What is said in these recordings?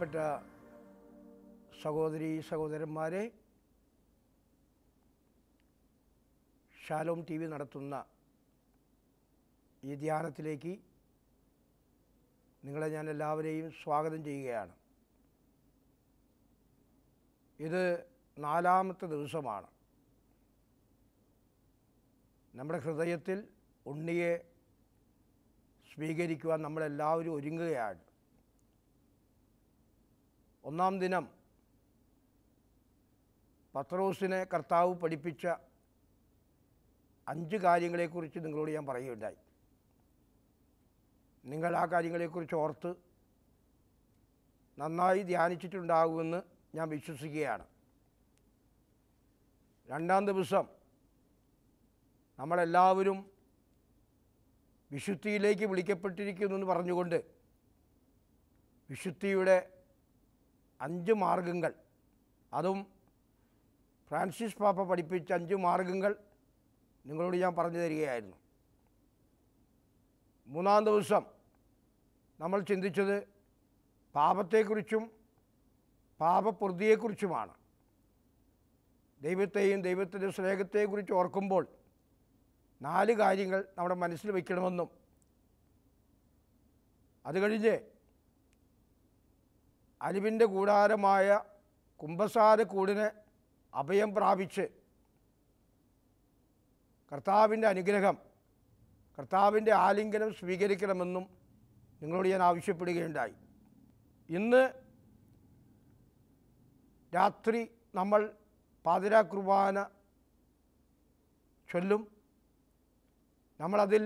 പ്രിയപ്പെട്ട സഹോദരീ സഹോദരന്മാരെ, ഷാലോം ടി വി നടത്തുന്ന ഈ ധ്യാനത്തിലേക്ക് നിങ്ങളെ ഞാൻ എല്ലാവരെയും സ്വാഗതം ചെയ്യുകയാണ്. ഇത് 4-ാമത്തെ ദിവസമാണ്. നമ്മുടെ ഹൃദയത്തിൽ ഉണ്ണിയെ സ്വീകരിക്കുവാൻ നമ്മളെല്ലാവരും ഒരുങ്ങുകയാണ്. 1-ാം ദിനം പത്രോസിനെ കർത്താവ് പഠിപ്പിച്ച 5 കാര്യങ്ങളെക്കുറിച്ച് നിങ്ങളോട് ഞാൻ പറയുകയുണ്ടായി. നിങ്ങൾ ആ കാര്യങ്ങളെക്കുറിച്ച് ഓർത്ത് നന്നായി ധ്യാനിച്ചിട്ടുണ്ടാകുമെന്ന് ഞാൻ വിശ്വസിക്കുകയാണ്. 2-ാം ദിവസം നമ്മളെല്ലാവരും വിശുദ്ധിയിലേക്ക് വിളിക്കപ്പെട്ടിരിക്കുന്നു എന്ന് പറഞ്ഞുകൊണ്ട് വിശുദ്ധിയുടെ 5 മാർഗങ്ങൾ, അതും ഫ്രാൻസിസ് പാപ്പ പഠിപ്പിച്ച 5 മാർഗങ്ങൾ നിങ്ങളോട് ഞാൻ പറഞ്ഞു തരികയായിരുന്നു. 3-ാം ദിവസം നമ്മൾ ചിന്തിച്ചത് പാപത്തെക്കുറിച്ചും പാപപ്രവൃത്തിയെക്കുറിച്ചുമാണ്. ദൈവത്തെയും ദൈവത്തിൻ്റെ സ്നേഹത്തെക്കുറിച്ച് ഓർക്കുമ്പോൾ 4 കാര്യങ്ങൾ നമ്മുടെ മനസ്സിൽ വയ്ക്കണമെന്നും, അത് കഴിഞ്ഞ് അലിവിൻ്റെ കൂടാരമായ കുമ്പസാരക്കൂടിന് അഭയം പ്രാപിച്ച് കർത്താവിൻ്റെ അനുഗ്രഹം, കർത്താവിൻ്റെ ആലിംഗനം സ്വീകരിക്കണമെന്നും നിങ്ങളോട് ഞാൻ ആവശ്യപ്പെടുകയുണ്ടായി. ഇന്ന് രാത്രി നമ്മൾ പാതിരാ കുർബാന ചൊല്ലും. നമ്മളതിൽ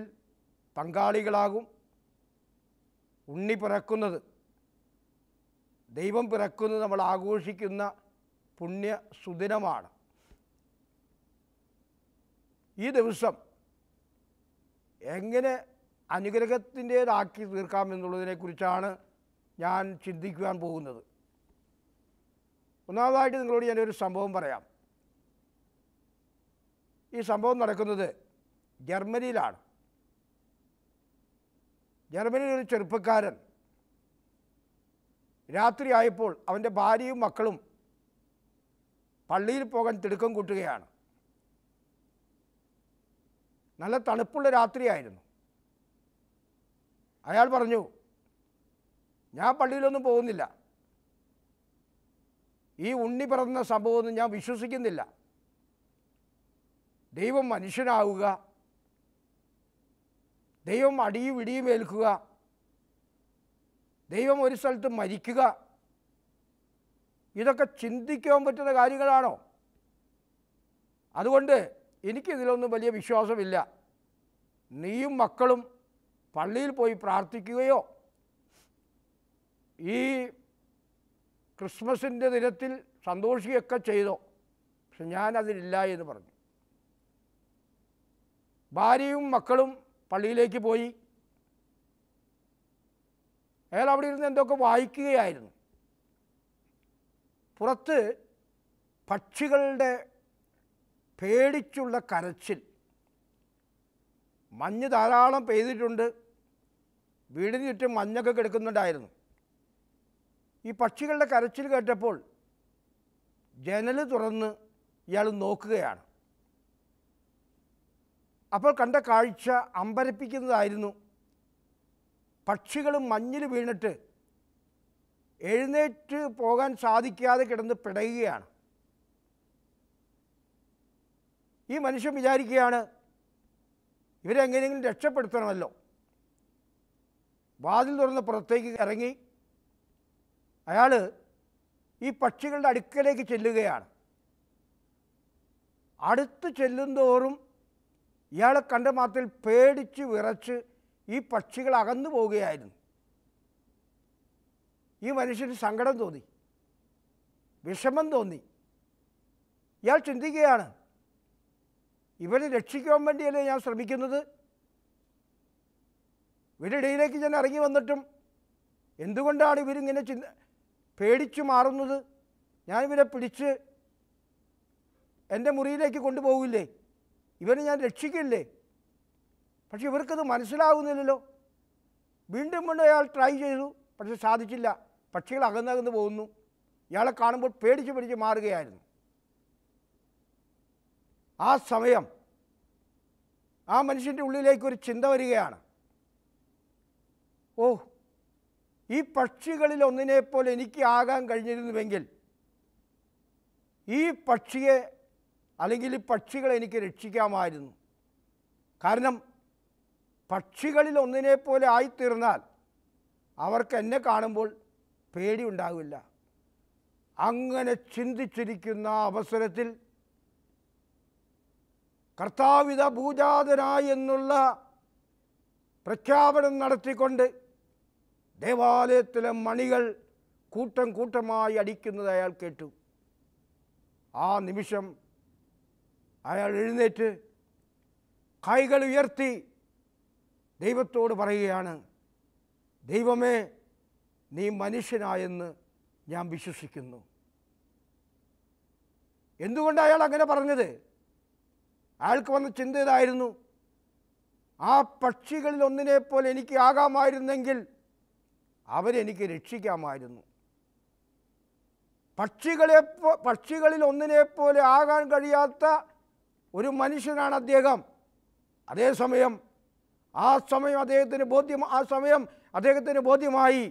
പങ്കാളികളാകും. ഉണ്ണി പിറക്കുന്നത്, ദൈവം പിറക്കുന്നത് നമ്മൾ ആഘോഷിക്കുന്ന പുണ്യ സുദിനമാണ്. ഈ ദിവസം എങ്ങനെ അനുഗ്രഹത്തിൻ്റേതാക്കി തീർക്കാമെന്നുള്ളതിനെക്കുറിച്ചാണ് ഞാൻ ചിന്തിക്കുവാൻ പോകുന്നത്. ഒന്നാമതായിട്ട് നിങ്ങളോട് ഞാനൊരു സംഭവം പറയാം. ഈ സംഭവം നടക്കുന്നത് ജർമ്മനിയിലാണ്. ജർമ്മനിയിൽ ഒരു ചെറുപ്പക്കാരൻ രാത്രിയായപ്പോൾ അവൻ്റെ ഭാര്യയും മക്കളും പള്ളിയിൽ പോകാൻ തിടുക്കം കൂട്ടുകയാണ്. നല്ല തണുപ്പുള്ള രാത്രിയായിരുന്നു. അയാൾ പറഞ്ഞു, ഞാൻ പള്ളിയിലൊന്നും പോകുന്നില്ല, ഈ ഉണ്ണി പിറന്ന സംഭവമൊന്നും ഞാൻ വിശ്വസിക്കുന്നില്ല. ദൈവം മനുഷ്യനാവുക, ദൈവം അടിയും ഇടിയും ഏൽക്കുക, ദൈവം ഒരു സ്ഥലത്ത് മരിക്കുക, ഇതൊക്കെ ചിന്തിക്കാൻ പറ്റുന്ന കാര്യങ്ങളാണോ? അതുകൊണ്ട് എനിക്കിതിലൊന്നും വലിയ വിശ്വാസമില്ല. നീയും മക്കളും പള്ളിയിൽ പോയി പ്രാർത്ഥിക്കുകയോ ഈ ക്രിസ്മസിൻ്റെ ദിനത്തിൽ സന്തോഷിക്കുകയൊക്കെ ചെയ്തോ, പക്ഷെ ഞാനതിലില്ല എന്ന് പറഞ്ഞു. ഭാര്യയും മക്കളും പള്ളിയിലേക്ക് പോയി. അയാൾ അവിടെ ഇരുന്ന് എന്തൊക്കെ വായിക്കുകയായിരുന്നു. പുറത്ത് പക്ഷികളുടെ പേടിച്ചുള്ള കരച്ചിൽ. മഞ്ഞ് ധാരാളം പെയ്തിട്ടുണ്ട്, വീടിന് ചുറ്റും മഞ്ഞൊക്കെ കിടക്കുന്നുണ്ടായിരുന്നു. ഈ പക്ഷികളുടെ കരച്ചിൽ കേട്ടപ്പോൾ ജനൽ തുറന്ന് ഇയാൾ നോക്കുകയാണ്. അപ്പോൾ കണ്ട കാഴ്ച അമ്പരപ്പിക്കുന്നതായിരുന്നു. പക്ഷികൾ മഞ്ഞിൽ വീണിട്ട് എഴുന്നേറ്റ് പോകാൻ സാധിക്കാതെ കിടന്ന് പിടയുകയാണ്. ഈ മനുഷ്യൻ വിചാരിക്കുകയാണ്, ഇവരെങ്ങനെയെങ്കിലും രക്ഷപ്പെടുത്തണമല്ലോ. വാതിൽ തുറന്ന് പുറത്തേക്ക് ഇറങ്ങി അയാൾ ഈ പക്ഷികളുടെ അടുക്കലേക്ക് ചെല്ലുകയാണ്. അടുത്ത് ചെല്ലുന്തോറും ഇയാളെ കണ്ട മാത്രത്തിൽ പേടിച്ച് വിറച്ച് ഈ പക്ഷികൾ അകന്നു പോവുകയായിരുന്നു. ഈ മനുഷ്യന് സങ്കടം തോന്നി, വിഷമം തോന്നി. ഇയാൾ ചിന്തിക്കുകയാണ്, ഇവരെ രക്ഷിക്കാൻ വേണ്ടിയല്ലേ ഞാൻ ശ്രമിക്കുന്നത്? ഇവരുടെ ഇടയിലേക്ക് ഞാൻ ഇറങ്ങി വന്നിട്ടും എന്തുകൊണ്ടാണ് ഇവരിങ്ങനെ പേടിച്ചു മാറുന്നത്? ഞാനിവരെ പിടിച്ച് എൻ്റെ മുറിയിലേക്ക് കൊണ്ടുപോകില്ലേ? ഇവരെ ഞാൻ രക്ഷിക്കില്ലേ? പക്ഷെ ഇവർക്കത് മനസ്സിലാകുന്നില്ലല്ലോ. വീണ്ടും കൊണ്ട് അയാൾ ട്രൈ ചെയ്തു, പക്ഷെ സാധിച്ചില്ല. പക്ഷികൾ അകന്നകന്ന് പോകുന്നു. ഇയാളെ കാണുമ്പോൾ പേടിച്ച് മാറുകയായിരുന്നു. ആ സമയം ആ മനുഷ്യൻ്റെ ഉള്ളിലേക്കൊരു ചിന്ത വരികയാണ്. ഓ, ഈ പക്ഷികളിൽ ഒന്നിനെപ്പോലെ എനിക്ക് ആകാൻ കഴിഞ്ഞിരുന്നുവെങ്കിൽ ഈ പക്ഷിയെ അല്ലെങ്കിൽ ഈ പക്ഷികളെ എനിക്ക് രക്ഷിക്കാമായിരുന്നു. കാരണം പക്ഷികളിൽ ഒന്നിനെപ്പോലെ ആയിത്തീർന്നാൽ അവർക്ക് എന്നെ കാണുമ്പോൾ പേടി ഉണ്ടാവില്ല. അങ്ങനെ ചിന്തിച്ചിരിക്കുന്ന അവസരത്തിൽ കർത്താവിത ഭൂജാതനായി എന്നുള്ള പ്രഖ്യാപനം നടത്തിക്കൊണ്ട് ദേവാലയത്തിലെ മണികൾ കൂട്ടമായി അടിക്കുന്നത് അയാൾ കേട്ടു. ആ നിമിഷം അയാൾ എഴുന്നേറ്റ് കൈകൾ ഉയർത്തി ദൈവത്തോട് പറയുകയാണ്, ദൈവമേ, നീ മനുഷ്യനായെന്ന് ഞാൻ വിശ്വസിക്കുന്നു. എന്തുകൊണ്ട് അയാൾ അങ്ങനെ പറഞ്ഞത്? അയാൾക്ക് വന്ന ചിന്ത ഇതായിരുന്നു, ആ പക്ഷികളിൽ ഒന്നിനെപ്പോലെ എനിക്ക് ആകാമായിരുന്നെങ്കിൽ അവരെനിക്ക് രക്ഷിക്കാമായിരുന്നു. പക്ഷികളിൽ ഒന്നിനെപ്പോലെ ആകാൻ കഴിയാത്ത ഒരു മനുഷ്യനാണ് അദ്ദേഹം. അതേസമയം ആ സമയം അദ്ദേഹത്തിന് ബോധ്യമായി,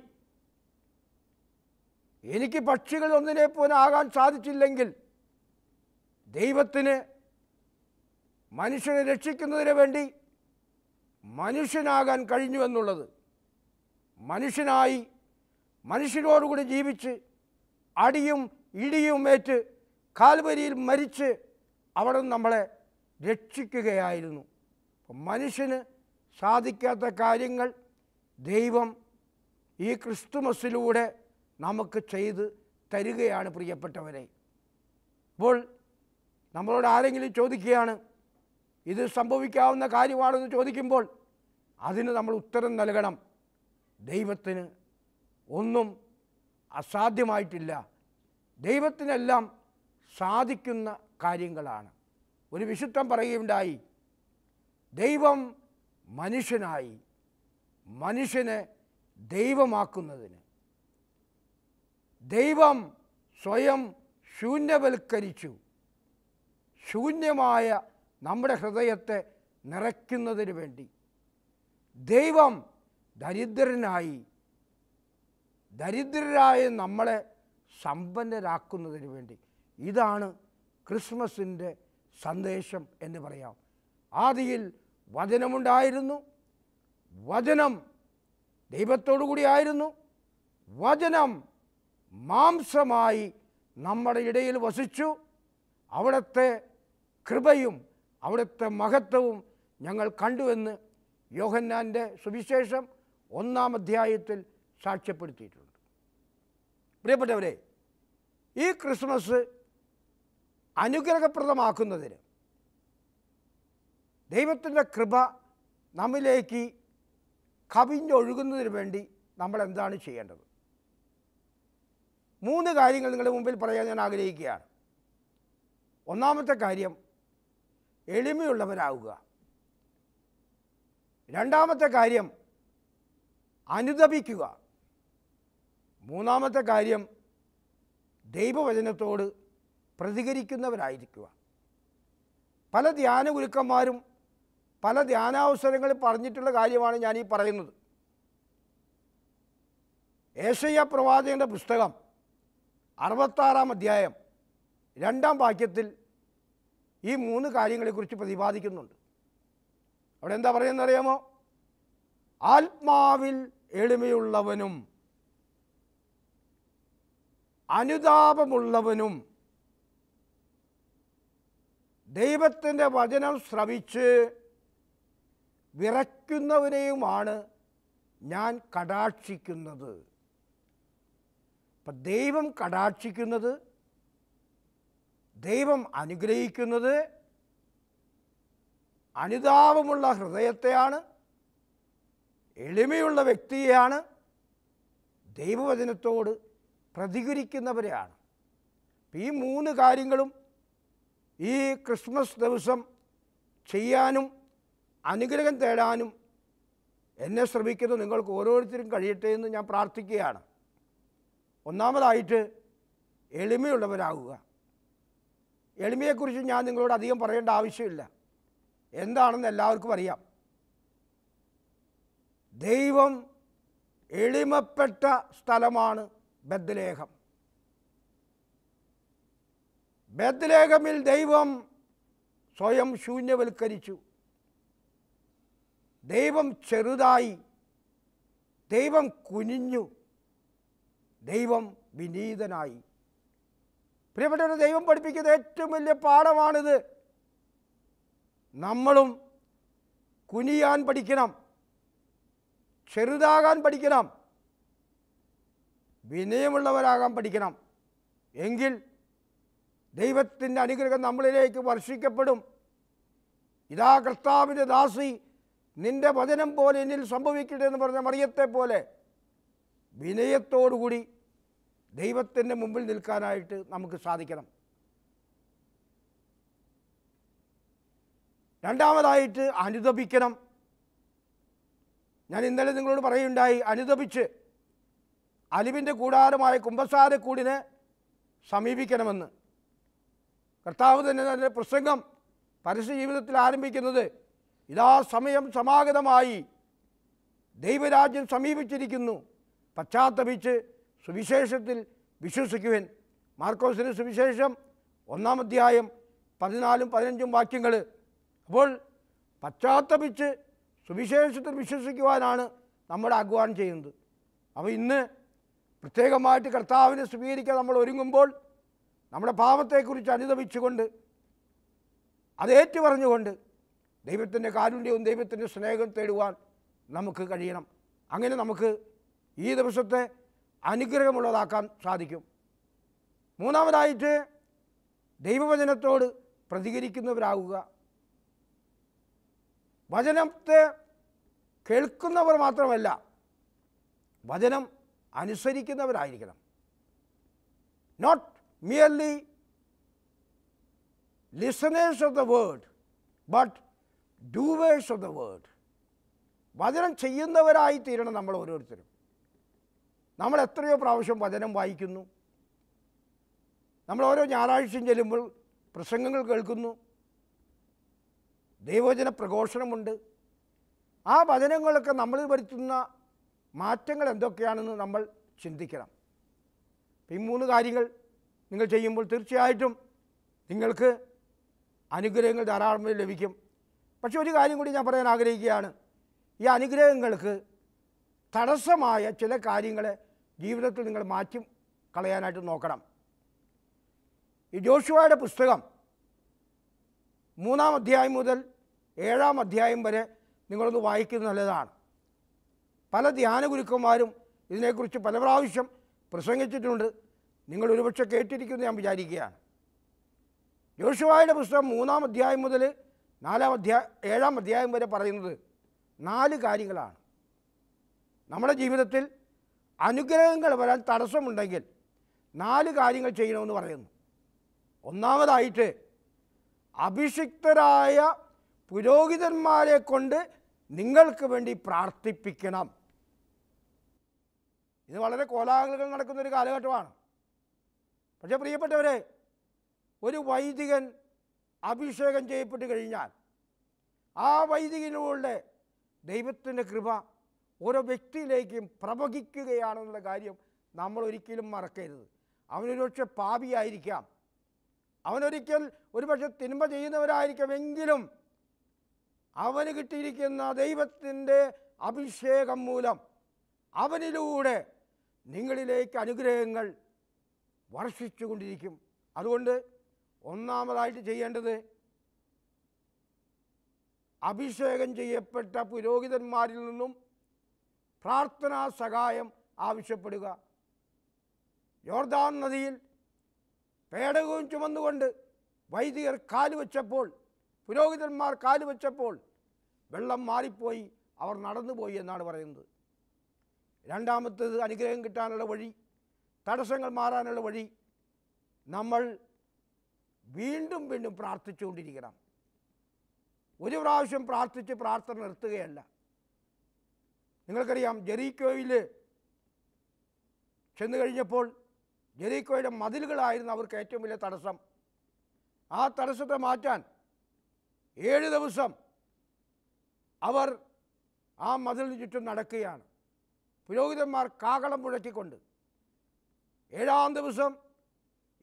എനിക്ക് പക്ഷികളിൽ ഒന്നിനെപ്പോലെ ആകാൻ സാധിച്ചില്ലെങ്കിൽ ദൈവത്തിന് മനുഷ്യനെ രക്ഷിക്കുന്നതിന് വേണ്ടി മനുഷ്യനാകാൻ കഴിഞ്ഞു എന്നുള്ളത്. മനുഷ്യനായി മനുഷ്യരോടുകൂടി ജീവിച്ച് അടിയും ഇടിയും ഏറ്റ് കാൽവരിയിൽ മരിച്ച് അവിടെ നമ്മളെ രക്ഷിക്കുകയായിരുന്നു. മനുഷ്യന് സാധിക്കാത്ത കാര്യങ്ങൾ ദൈവം ഈ ക്രിസ്തുമസിലൂടെ നമുക്ക് ചെയ്ത് തരികയാണ് പ്രിയപ്പെട്ടവരെ. അപ്പോൾ നമ്മളോട് ആരെങ്കിലും ചോദിക്കുകയാണ്, ഇത് സംഭവിക്കാവുന്ന കാര്യമാണെന്ന് ചോദിക്കുമ്പോൾ അതിന് നമ്മൾ ഉത്തരം നൽകണം. ദൈവത്തിന് ഒന്നും അസാധ്യമായിട്ടില്ല. ദൈവത്തിനെല്ലാം സാധിക്കുന്ന കാര്യങ്ങളാണ്. ഒരു വിശുദ്ധൻ പറയുകയുണ്ടായി, ദൈവം മനുഷ്യനായി മനുഷ്യനെ ദൈവമാക്കുന്നതിന് ദൈവം സ്വയം ശൂന്യവൽക്കരിച്ചു. ശൂന്യമായ നമ്മുടെ ഹൃദയത്തെ നിറയ്ക്കുന്നതിന് വേണ്ടി ദൈവം ദരിദ്രരായ നമ്മളെ സമ്പന്നരാക്കുന്നതിന് വേണ്ടി. ഇതാണ് ക്രിസ്മസിൻ്റെ സന്ദേശം എന്ന് പറയാം. ആദിയിൽ വചനമുണ്ടായിരുന്നു, വചനം ദൈവത്തോടു കൂടിയായിരുന്നു, വചനം മാംസമായി നമ്മുടെ ഇടയിൽ വസിച്ചു. അവിടുത്തെ കൃപയും അവിടുത്തെ മഹത്വവും ഞങ്ങൾ കണ്ടുവെന്ന് യോഹന്നാൻ്റെ സുവിശേഷം 1-ാം അധ്യായത്തിൽ സാക്ഷ്യപ്പെടുത്തിയിട്ടുണ്ട്. പ്രിയപ്പെട്ടവരെ, ഈ ക്രിസ്മസ് അനുഗ്രഹപ്രദമാക്കുന്നതിന് ദൈവത്തിൻ്റെ കൃപ നമ്മിലേക്ക് കവിഞ്ഞൊഴുകുന്നതിന് വേണ്ടി നമ്മൾ എന്താണ് ചെയ്യേണ്ടത്? 3 കാര്യങ്ങൾ നിങ്ങളുടെ മുമ്പിൽ പറയാൻ ഞാൻ ആഗ്രഹിക്കുകയാണ്. ഒന്നാമത്തെ കാര്യം, എളിമയുള്ളവരാവുക. രണ്ടാമത്തെ കാര്യം, അനുതപിക്കുക. മൂന്നാമത്തെ കാര്യം, ദൈവവചനത്തോട് പ്രതികരിക്കുന്നവരായിരിക്കുക. പല ധ്യാന ഗുരുക്കന്മാരും പല ധ്യാനാവസരങ്ങളിൽ പറഞ്ഞിട്ടുള്ള കാര്യമാണ് ഞാൻ ഈ പറയുന്നത്. ഏശയ്യാ പ്രവാചകൻ്റെ പുസ്തകം 66-ാം അധ്യായം 2-ാം വാക്യത്തിൽ ഈ 3 കാര്യങ്ങളെക്കുറിച്ച് പ്രതിപാദിക്കുന്നുണ്ട്. അവിടെ എന്താ പറയുന്നത് അറിയാമോ? ആത്മാവിൽ എളിമയുള്ളവനും അനുതാപമുള്ളവനും ദൈവത്തിൻ്റെ വചനം ശ്രവിച്ച് വിറയ്ക്കുന്നവനെയുമാണ് ഞാൻ കടാക്ഷിക്കുന്നത്. അപ്പം ദൈവം കടാക്ഷിക്കുന്നത്, ദൈവം അനുഗ്രഹിക്കുന്നത് അനുതാപമുള്ള ഹൃദയത്തെയാണ്, എളിമയുള്ള വ്യക്തിയെയാണ്, ദൈവവചനത്തോട് പ്രതികരിക്കുന്നവരെയാണ്. ഈ 3 കാര്യങ്ങളും ഈ ക്രിസ്മസ് ദിവസം ചെയ്യാനും അനുഗ്രഹം തേടാനും എന്നെ ശ്രമിക്കുന്നത് നിങ്ങൾക്ക് ഓരോരുത്തരും കഴിയട്ടെ എന്ന് ഞാൻ പ്രാർത്ഥിക്കുകയാണ്. ഒന്നാമതായിട്ട് എളിമയുള്ളവരാകുക. എളിമയെക്കുറിച്ച് ഞാൻ നിങ്ങളോട് അധികം പറയേണ്ട ആവശ്യമില്ല, എന്താണെന്ന് എല്ലാവർക്കും അറിയാം. ദൈവം എളിമപ്പെട്ട സ്ഥലമാണ് ബത്ലഹേം. ബത്ലഹേമിൽ ദൈവം സ്വയം ശൂന്യവൽക്കരിച്ചു. ദൈവം ചെറുതായി, ദൈവം കുനിഞ്ഞു, ദൈവം വിനീതനായി. പ്രിയപ്പെട്ടവരെ, ദൈവം പഠിപ്പിക്കുന്ന ഏറ്റവും വലിയ പാഠമാണിത്. നമ്മളും കുനിയാൻ പഠിക്കണം, ചെറുതാകാൻ പഠിക്കണം, വിനയമുള്ളവരാകാൻ പഠിക്കണം. എങ്കിൽ ദൈവത്തിൻ്റെ അനുഗ്രഹം നമ്മളിലേക്ക് വർഷിക്കപ്പെടും. ഇതാ കർത്താവിൻ്റെ ദാസി, നിന്റെ വചനം പോലെ എന്നിൽ സംഭവിക്കട്ടെ എന്ന് പറഞ്ഞ മറിയത്തെ പോലെ വിനയത്തോടുകൂടി ദൈവത്തിൻ്റെ മുമ്പിൽ നിൽക്കാനായിട്ട് നമുക്ക് സാധിക്കണം. രണ്ടാമതായിട്ട് അനുതപിക്കണം. ഞാൻ ഇന്നലെ നിങ്ങളോട് പറയുകയുണ്ടായി, അനുതപിച്ച് അലിവിൻ്റെ കൂടാരമായ കുമ്പസാരക്കൂടിനെ സമീപിക്കണമെന്ന്. കർത്താവ് തന്നെ തൻ്റെ പ്രസംഗം പരസ്യ ജീവിതത്തിൽ ആരംഭിക്കുന്നത്, ഇതാ സമയം സമാഗതമായി, ദൈവരാജ്യം സമീപിച്ചിരിക്കുന്നു, പശ്ചാത്തപിച്ച് സുവിശേഷത്തിൽ വിശ്വസിക്കുവാൻ. മാർക്കോസിൻ്റെ സുവിശേഷം 1-ാം അധ്യായം 14-15 വാക്യങ്ങൾ. അപ്പോൾ പശ്ചാത്തപിച്ച് സുവിശേഷത്തിൽ വിശ്വസിക്കുവാനാണ് നമ്മുടെ ആഹ്വാനം ചെയ്യുന്നത്. അപ്പോൾ ഇന്ന് പ്രത്യേകമായിട്ട് കർത്താവിനെ സ്വീകരിക്കാൻ നമ്മൾ ഒരുങ്ങുമ്പോൾ നമ്മുടെ പാപത്തെക്കുറിച്ച് അനുതപിച്ചുകൊണ്ട് അത് ഏറ്റുപറഞ്ഞുകൊണ്ട് ദൈവത്തിൻ്റെ കാരുണ്യവും ദൈവത്തിൻ്റെ സ്നേഹവും തേടുവാൻ നമുക്ക് കഴിയണം. അങ്ങനെ നമുക്ക് ഈ ദിവസത്തെ അനുഗ്രഹമുള്ളതാക്കാൻ സാധിക്കും. മൂന്നാമതായിട്ട് ദൈവവചനത്തോട് പ്രതികരിക്കുന്നവരാകുക. വചനത്തെ കേൾക്കുന്നവർ മാത്രമല്ല, വചനം അനുസരിക്കുന്നവരായിരിക്കണം. Not merely listeners of the word, but doers of the word. വചനം ചെയ്യുന്നവരായി തീരണം നമ്മൾ ഓരോരുത്തരും. നമ്മൾ എത്രയോ പ്രാവശ്യം വചനം വായിക്കുന്നു, നമ്മൾ ഓരോ ഞായറാഴ്ചയും ചെല്ലുമ്പോൾ പ്രസംഗങ്ങൾ കേൾക്കുന്നു, ദൈവവചന പ്രഘോഷണമുണ്ട്. ആ വചനങ്ങളൊക്കെ നമ്മൾ വരുത്തുന്ന മാറ്റങ്ങൾ എന്തൊക്കെയാണെന്ന് നമ്മൾ ചിന്തിക്കണം. ഈ 3 കാര്യങ്ങൾ നിങ്ങൾ ചെയ്യുമ്പോൾ തീർച്ചയായിട്ടും നിങ്ങൾക്ക് അനുഗ്രഹങ്ങൾ ധാരാളമായി ലഭിക്കും. പക്ഷെ ഒരു കാര്യം കൂടി ഞാൻ പറയാൻ ആഗ്രഹിക്കുകയാണ്. ഈ അനുഗ്രഹങ്ങൾക്ക് തടസ്സമായ ചില കാര്യങ്ങളെ ജീവിതത്തിൽ നിങ്ങൾ മാറ്റി കളയാനായിട്ട് നോക്കണം. ഈ ജോഷുവയുടെ പുസ്തകം 3-ാം അധ്യായം മുതൽ 7-ാം അധ്യായം വരെ നിങ്ങളൊന്ന് വായിക്കുന്നത് നല്ലതാണ്. പല ധ്യാന ഗുരുക്കന്മാരും ഇതിനെക്കുറിച്ച് പല പ്രാവശ്യം പ്രസംഗിച്ചിട്ടുണ്ട്. നിങ്ങൾ ഒരുപക്ഷെ കേട്ടിരിക്കുന്നു ഞാൻ വിചാരിക്കുകയാണ്. ജോഷുവയുടെ പുസ്തകം 3-ാം അധ്യായം മുതൽ 7-ാം അധ്യായം വരെ പറയുന്നത് 4 കാര്യങ്ങളാണ്. നമ്മുടെ ജീവിതത്തിൽ അനുഗ്രഹങ്ങൾ വരാൻ തടസ്സമുണ്ടെങ്കിൽ 4 കാര്യങ്ങൾ ചെയ്യണമെന്ന് പറയുന്നു. ഒന്നാമതായിട്ട് അഭിഷിക്തരായ പുരോഹിതന്മാരെ കൊണ്ട് നിങ്ങൾക്ക് വേണ്ടി പ്രാർത്ഥിപ്പിക്കണം. ഇത് വളരെ കോലാഹലങ്ങൾ നടക്കുന്നൊരു കാലഘട്ടമാണ്. പക്ഷേ പ്രിയപ്പെട്ടവരെ, ഒരു വൈദികൻ അഭിഷേകം ചെയ്യപ്പെട്ട് കഴിഞ്ഞാൽ ആ വൈദികനിലൂടെ ദൈവത്തിൻ്റെ കൃപ ഓരോ വ്യക്തിയിലേക്കും പ്രവഹിക്കുകയാണെന്നുള്ള കാര്യം നമ്മൾ ഒരിക്കലും മറക്കരുത്. അവനൊരുപക്ഷെ പാപിയായിരിക്കാം, അവനൊരിക്കൽ ഒരുപക്ഷെ തിന്മ ചെയ്യുന്നവരായിരിക്കാം, എങ്കിലും അവന് കിട്ടിയിരിക്കുന്ന ദൈവത്തിൻ്റെ അഭിഷേകം മൂലം അവനിലൂടെ നിങ്ങളിലേക്ക് അനുഗ്രഹങ്ങൾ വർഷിച്ചു കൊണ്ടിരിക്കും. അതുകൊണ്ട് ഒന്നാമതായിട്ട് ചെയ്യേണ്ടത് അഭിഷേകം ചെയ്യപ്പെട്ട പുരോഹിതന്മാരിൽ നിന്നും പ്രാർത്ഥനാ സഹായം ആവശ്യപ്പെടുക. യോർദാൻ നദിയിൽ പേടകവും ചുമന്നുകൊണ്ട് വൈദികർ കാലുവെച്ചപ്പോൾ, പുരോഹിതന്മാർ കാലുവെച്ചപ്പോൾ വെള്ളം മാറിപ്പോയി, അവർ നടന്നുപോയി എന്നാണ് പറയുന്നത്. രണ്ടാമത്തേത് അനുഗ്രഹം കിട്ടാനുള്ള വഴി, തടസ്സങ്ങൾ മാറാനുള്ള വഴി, നമ്മൾ വീണ്ടും വീണ്ടും പ്രാർത്ഥിച്ചുകൊണ്ടിരിക്കണം. ഒരു പ്രാവശ്യം പ്രാർത്ഥിച്ച് പ്രാർത്ഥന നിർത്തുകയല്ല. നിങ്ങൾക്കറിയാം, ജെറീക്കോയിൽ ചെന്ന് കഴിഞ്ഞപ്പോൾ ജെറിക്കോയുടെ മതിലുകളായിരുന്നു അവർക്ക് ഏറ്റവും വലിയ തടസ്സം. ആ തടസ്സത്തെ മാറ്റാൻ 7 ദിവസം അവർ ആ മതിലിന് ചുറ്റും നടക്കുകയാണ്. പുരോഹിതന്മാർ കാഹളം മുഴക്കിക്കൊണ്ട് 7-ാം ദിവസം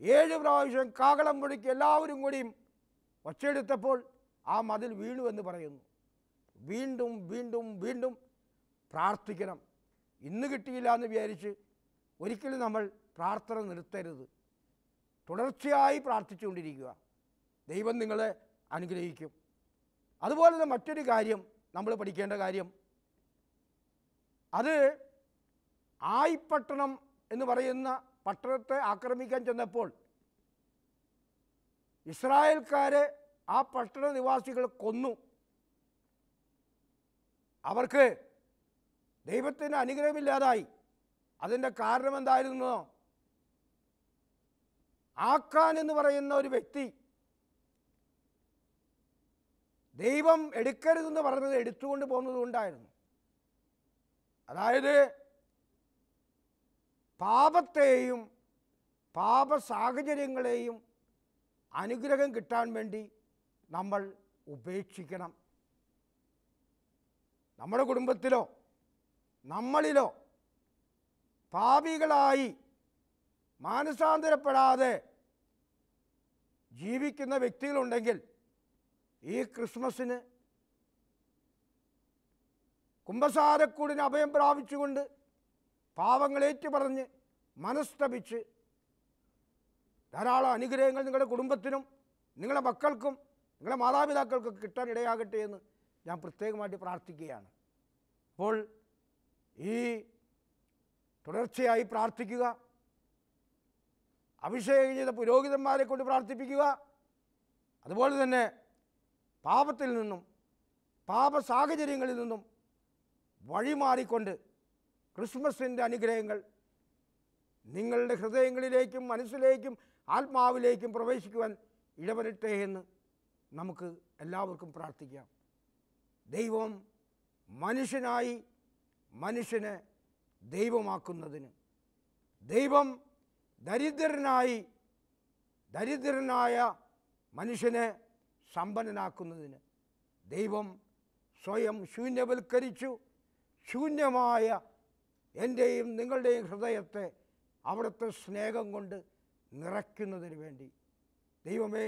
7 പ്രാവശ്യം കാഹളം മുഴക്കി എല്ലാവരും കൂടിയും ഒച്ചയെടുത്തപ്പോൾ ആ മതിൽ വീണു എന്ന് പറയുന്നു. വീണ്ടും വീണ്ടും വീണ്ടും പ്രാർത്ഥിക്കണം. ഇന്ന് കിട്ടിയില്ല എന്ന് വിചാരിച്ച് ഒരിക്കലും നമ്മൾ പ്രാർത്ഥന നിർത്തരുത്. തുടർച്ചയായി പ്രാർത്ഥിച്ചുകൊണ്ടിരിക്കുക. ദൈവം നിങ്ങളെ അനുഗ്രഹിക്കും. അതുപോലെ തന്നെ മറ്റൊരു കാര്യം നമ്മൾ പഠിക്കേണ്ട കാര്യം, അത് ആയിപ്പട്ടണം എന്ന് പറയുന്ന പട്ടണത്തെ ആക്രമിക്കാൻ ചെന്നപ്പോൾ ഇസ്രായേൽക്കാരെ ആ പട്ടണ നിവാസികൾ കൊന്നു. അവർക്ക് ദൈവത്തിന് അനുഗ്രഹമില്ലാതായി. അതിൻ്റെ കാരണം എന്തായിരുന്നു? ആഖാൻ എന്ന് പറയുന്ന ഒരു വ്യക്തി ദൈവം എടുക്കരുതെന്ന് പറഞ്ഞത് എടുത്തുകൊണ്ട് പോകുന്നത് കൊണ്ടായിരുന്നു. അതായത് പാപത്തെയും പാപ സാഹചര്യങ്ങളെയും അനുഗ്രഹം കിട്ടാൻ വേണ്ടി നമ്മൾ ഉപേക്ഷിക്കണം. നമ്മുടെ കുടുംബത്തിലോ നമ്മളിലോ പാപികളായി മാനസാന്തരപ്പെടാതെ ജീവിക്കുന്ന വ്യക്തികളുണ്ടെങ്കിൽ ഈ ക്രിസ്മസിന് കുമ്പസാരക്കൂടിന് അഭയം പ്രാപിച്ചുകൊണ്ട് പാവങ്ങളേറ്റു പറഞ്ഞ് മനസ്തപിച്ച് ധാരാളം അനുഗ്രഹങ്ങൾ നിങ്ങളുടെ കുടുംബത്തിനും നിങ്ങളുടെ മക്കൾക്കും നിങ്ങളുടെ മാതാപിതാക്കൾക്കും കിട്ടാൻ ഇടയാകട്ടെ എന്ന് ഞാൻ പ്രത്യേകമായിട്ട് പ്രാർത്ഥിക്കുകയാണ്. അപ്പോൾ ഈ തുടർച്ചയായി പ്രാർത്ഥിക്കുക, അഭിഷേകം ചെയ്ത പുരോഹിതന്മാരെ കൊണ്ട് പ്രാർത്ഥിപ്പിക്കുക, അതുപോലെ തന്നെ പാപത്തിൽ നിന്നും പാപ സാഹചര്യങ്ങളിൽ നിന്നും വഴിമാറിക്കൊണ്ട് ക്രിസ്മസിൻ്റെ അനുഗ്രഹങ്ങൾ നിങ്ങളുടെ ഹൃദയങ്ങളിലേക്കും മനസ്സിലേക്കും ആത്മാവിലേക്കും പ്രവേശിക്കുവാൻ ഇടവരട്ടെ എന്ന് നമുക്ക് എല്ലാവർക്കും പ്രാർത്ഥിക്കാം. ദൈവം മനുഷ്യനായി മനുഷ്യനെ ദൈവമാക്കുന്നതിന്, ദൈവം ദരിദ്രനായ മനുഷ്യനെ സമ്പന്നനാക്കുന്നതിന് ദൈവം സ്വയം ശൂന്യവൽക്കരിച്ചു. ശൂന്യമായ എൻ്റെയും നിങ്ങളുടെയും ഹൃദയത്തെ അവിടുത്തെ സ്നേഹം കൊണ്ട് നിറയ്ക്കുന്നതിന് വേണ്ടി ദൈവമേ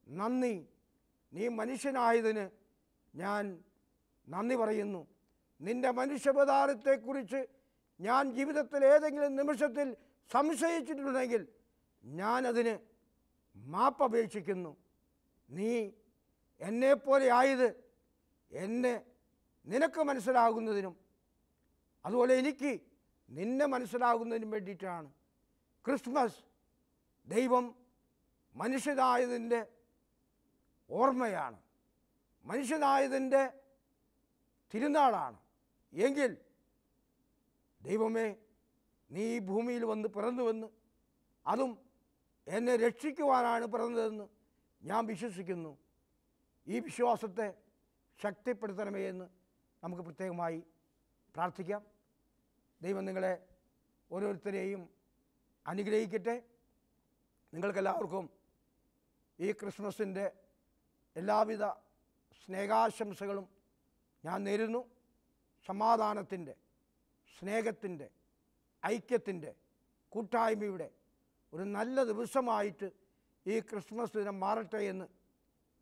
നന്ദി. നീ മനുഷ്യനായതിന് ഞാൻ നന്ദി പറയുന്നു. നിൻ്റെ മനുഷ്യാവതാരത്തെക്കുറിച്ച് ഞാൻ ജീവിതത്തിൽ ഏതെങ്കിലും നിമിഷത്തിൽ സംശയിച്ചിട്ടുണ്ടെങ്കിൽ ഞാനതിന് മാപ്പപേക്ഷിക്കുന്നു. നീ എന്നെപ്പോലെ ആയത് നിനക്ക് മനസ്സിലാകുന്നതിനും അതുപോലെ എനിക്ക് നിന്നെ മനസ്സിലാകുന്നതിനും വേണ്ടിയിട്ടാണ്. ക്രിസ്മസ് ദൈവം മനുഷ്യനായതിൻ്റെ ഓർമ്മയാണ്, മനുഷ്യനായതിൻ്റെ തിരുനാളാണ്. എങ്കിൽ ദൈവമേ നീ ഈ ഭൂമിയിൽ വന്ന് പിറന്നുവെന്ന്, അതും എന്നെ രക്ഷിക്കുവാനാണ് പിറന്നതെന്ന് ഞാൻ വിശ്വസിക്കുന്നു. ഈ വിശ്വാസത്തെ ശക്തിപ്പെടുത്തണമേ എന്ന് നമുക്ക് പ്രത്യേകമായി പ്രാർത്ഥിക്കാം. ദൈവം നിങ്ങളെ ഓരോരുത്തരെയും അനുഗ്രഹിക്കട്ടെ. നിങ്ങൾക്കെല്ലാവർക്കും ഈ ക്രിസ്മസിൻ്റെ എല്ലാവിധ സ്നേഹാശംസകളും ഞാൻ നേരുന്നു. സമാധാനത്തിൻ്റെ, സ്നേഹത്തിൻ്റെ, ഐക്യത്തിൻ്റെ, കൂട്ടായ്മയുടെ ഒരു നല്ല ദിവസമായിട്ട് ഈ ക്രിസ്മസ് ദിനം മാറട്ടെ എന്ന്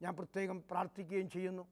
ഞാൻ പ്രത്യേകം പ്രാർത്ഥിക്കുകയും ചെയ്യുന്നു.